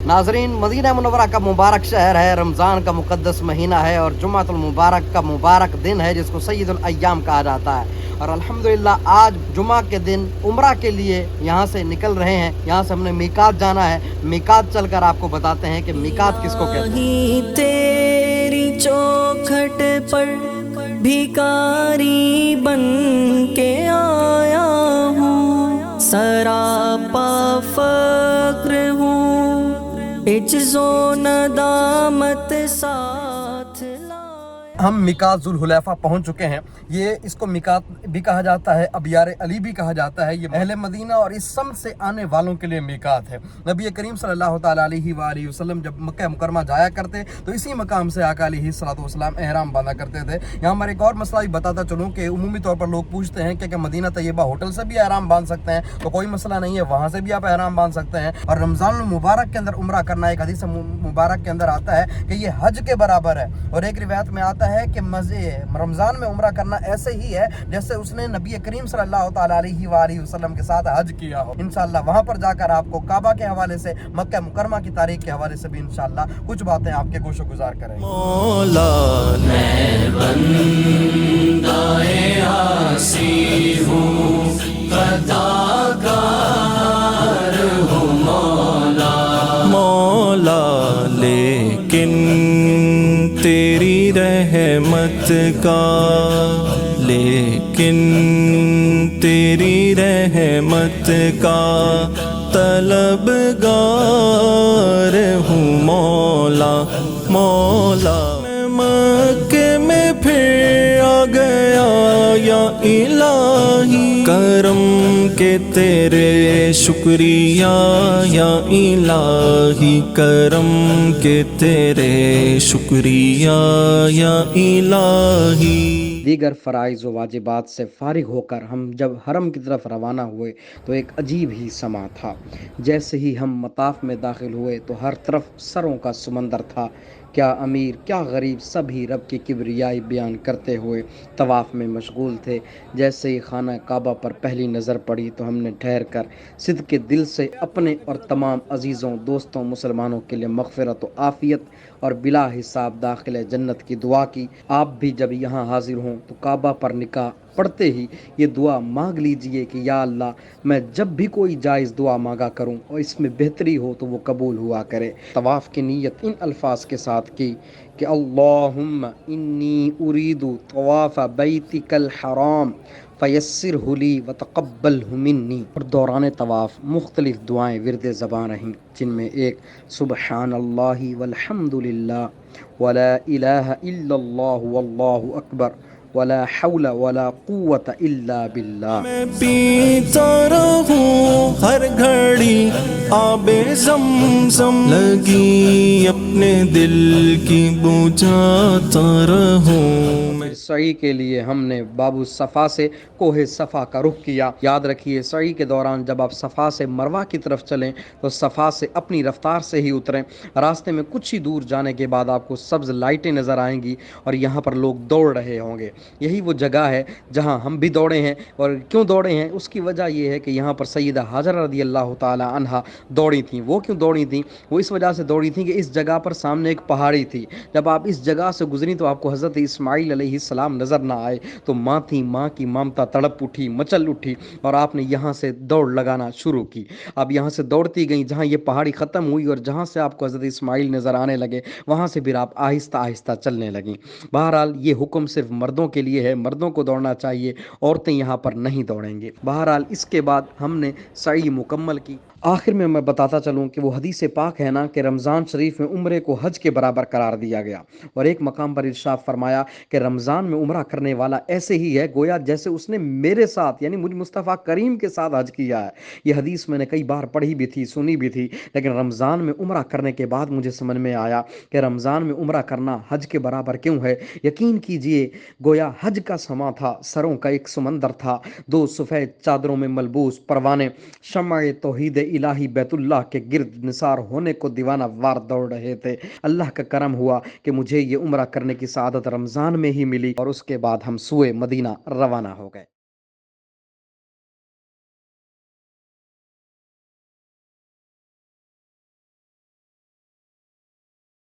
नाज़रीन, Medina Munawwara का मुबारक शहर है, रमज़ान का मुक़द्दस महीना है और जुम्मतुल मुबारक का मुबारक दिन है जिसको सय्यदुल अय्याम कहा जाता है। और अल्हम्दुलिल्लाह आज जुमा के दिन उम्रा के लिए यहाँ से निकल रहे हैं। यहाँ से हमने मीकात जाना है। मीकात चलकर आपको बताते हैं कि मीकात किसको कहते हैं। तेरी चौखट पर भिखारी बन के आया हूँ, सरापा फ़क्र हूँ, इज्ज़ो नदामत साथ लाया। हम मीकात ज़ुल हुलैफा पहुंच चुके हैं। ये इसको मीकात भी कहा जाता है, अबियार अली भी कहा जाता है। ये अहले मदीना और इस सम से आने वालों के लिए मीकात है। नबी करीम सल्लल्लाहु ताला अलैहि वसल्लम जब मक्का मुकरमा जाया करते तो इसी मकाम से आका अलैहिस्सलातु वस्सलाम एहराम बांधा करते थे। यहाँ हमारे एक और मसला भी बताता चलूँ कि उमूमी तौर पर लोग पूछते हैं कि मदीना तैयबा होटल से भी एहराम बांध सकते हैं, तो कोई मसला नहीं है, वहाँ से भी आप एहराम बांध सकते हैं। और रमज़ान मुबारक के अंदर उम्रा करना एक हदीस मुबारक के अंदर आता है कि ये हज के बराबर है। और एक रिवायत में आता है कि रमज़ान में उम्रा करना ऐसे ही है जैसे उसने नबी करीम सल्लल्लाहु ताला अलैहि वसल्लम के साथ हज किया हो। इंशाअल्लाह वहाँ पर जाकर आपको काबा के हवाले से, मक्का मुकरमा की तारीख के हवाले से भी इंशाअल्लाह कुछ बातें आपके गोशो गुजार करेंगे। मौला मैं बंदाए आसी हूँ, क़ज़ाकार हूँ मौला, मौला लेकिन तेरी रहमत का, लेकिन तेरी रहमत का तलबगार हूँ मौला, मौला मैं मक्के में फिर आ गया या इलाही, करम के तेरे शुक्रिया या इलाही, करम के तेरे शुक्रिया या इलाही। दीगर फ़राइज़ व वाजिबात से फ़ारिग होकर हम जब हरम की तरफ रवाना हुए तो एक अजीब ही समा था। जैसे ही हम मताफ़ में दाखिल हुए तो हर तरफ सरों का समंदर था। क्या अमीर क्या गरीब सभी रब की किबरियाई बयान करते हुए तवाफ़ में मशगूल थे। जैसे ही खाना काबा पर पहली नज़र पड़ी तो हमने ठहर कर सिद्क़ के दिल से अपने और तमाम अजीज़ों दोस्तों मुसलमानों के लिए मग़फ़िरत व आफ़ियत और बिला हिसाब दाखिल जन्नत की दुआ की। आप भी जब यहाँ हाजिर हों तो काबा पर निकाह पढ़ते ही ये दुआ मांग लीजिए कि या अल्लाह, मैं जब भी कोई जायज़ दुआ मांगा करूं और इसमें बेहतरी हो तो वो कबूल हुआ करे। तवाफ़ की नीयत इन अल्फाज के साथ की कि अल्लाहुम्मा इन्नी उरीदु तवाफ़ बैतिकल हराम फ़यस्सिर हुली व तक़ब्बल मिन्नी। और दौरान तवाफ़ मुख्तलिफ़ दुआएँ विर्द ज़बान रहीं, जिनमें एक सुबहानल्लाहि वल्हम्दुलिल्लाह वला इलाहा इल्लल्लाहु वल्लाहु अकबर वला हौला वला कुव्वता इल्ला बिल्लाह। मैं पीता रहूं हर घड़ी आबे ज़मज़म, लगी अपने दिल की बुझाता रहूं। सई के लिए हमने बाबू सफ़ा से कोहे सफ़ा का रुख किया। याद रखिए, सई के दौरान जब आप सफ़ा से मरवा की तरफ चलें तो सफ़ा से अपनी रफ्तार से ही उतरें। रास्ते में कुछ ही दूर जाने के बाद आपको सब्ज़ लाइटें नज़र आएंगी और यहाँ पर लोग दौड़ रहे होंगे। यही वो जगह है जहाँ हम भी दौड़े हैं। और क्यों दौड़े हैं उसकी वजह ये है कि यहाँ पर सैयदा हाजरा रज़ियल्लाहु ताला अन्हा दौड़ी थी। वो क्यों दौड़ी थी? वो इस वजह से दौड़ी थी कि इस जगह पर सामने एक पहाड़ी थी। जब आप इस जगह से गुजरी तो आपको हज़रत इस्माईल अलैहिस्सलाम नज़र ना आए तो माँ थी, माँ की ममता तड़प उठी, मचल उठी और आपने यहाँ से दौड़ लगाना शुरू की। अब यहाँ से दौड़ती गई, जहाँ ये पहाड़ी ख़त्म हुई और जहाँ से आपको हज़रत इस्माईल नज़र आने लगे वहाँ से फिर आप आहिस्ता आहिस्ता चलने लगीं। बहरहाल ये हुक्म सिर्फ मर्दों के लिए है, मर्दों को दौड़ना चाहिए, औरतें यहाँ पर नहीं दौड़ेंगे। बहरहाल इसके बाद हमने सई मुकम्मल की। आखिर में मैं बताता चलूँ कि वो हदीस पाक है ना कि रमज़ान शरीफ में उम्रे को हज के बराबर करार दिया गया। और एक मकाम पर इरशाद फरमाया कि रमज़ान में उम्रा करने वाला ऐसे ही है गोया जैसे उसने मेरे साथ यानी मुझ मुस्तफ़ा करीम के साथ हज किया है। ये हदीस मैंने कई बार पढ़ी भी थी, सुनी भी थी, लेकिन रमज़ान में उम्रा करने के बाद मुझे समझ में आया कि रमज़ान में उम्रा करना हज के बराबर क्यों है। यकीन कीजिए, गोया हज का समा था, सरों का एक समंदर था, दो सफ़ेद चादरों में मलबूस परवाने शम्अ तौहीद इलाही बैतुल्लाह के गिर्द निसार होने को दीवाना वार दौड़ रहे थे। अल्लाह का करम हुआ कि मुझे ये उम्रा करने की सआदत रमज़ान में ही मिली और उसके बाद हम सुए मदीना रवाना हो गए।